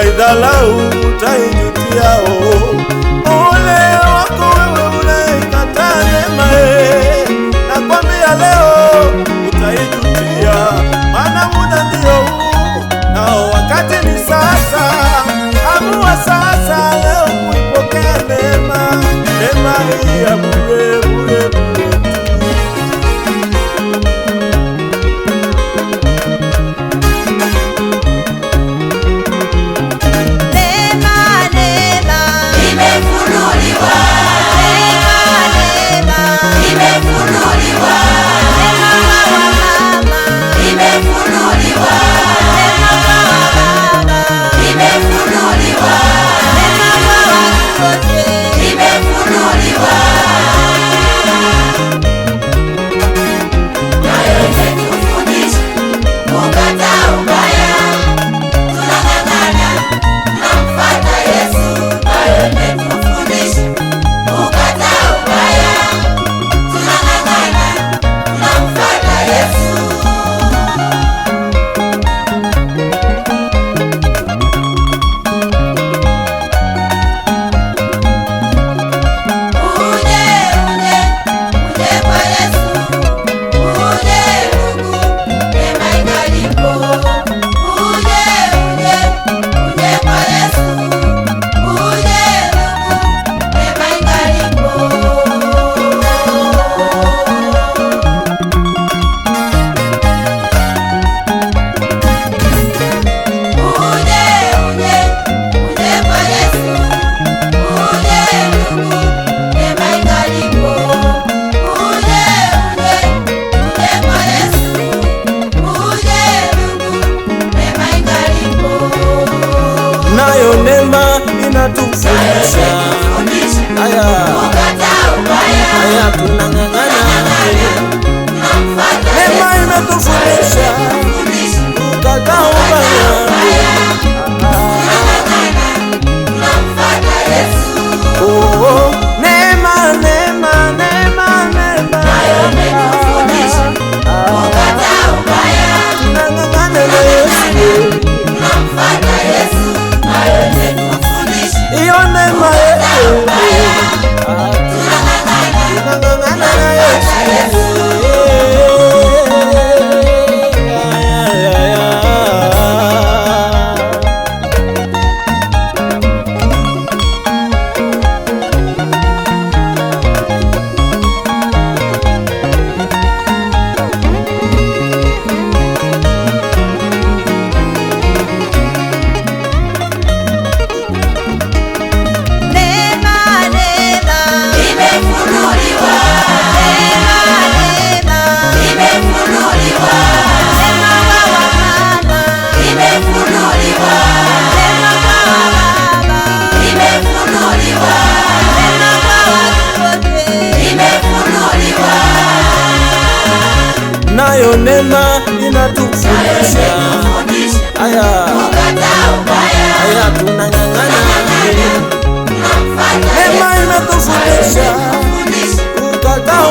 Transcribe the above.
unaidhalau utaijutia. Ole wako wewe unaikataa neema, nakwambia leo utaijutia. Maana muda ndio huu nao wakati ni sasa. Amua sasa leo kuipokea neema, neema hii ya bure bure bure. Nayo neema inatufundisha, haya tunang'ang'ana. Neema inatufundisha kukataa ubaya. Oh, neema neema neema neema tunang'ang'ana na Yesu. Iyo neema yetu tunang'ang'ana na Yesu. Nayo neema inatufundisha, haya tunang'ang'ana. Neema inatufundisha kukataa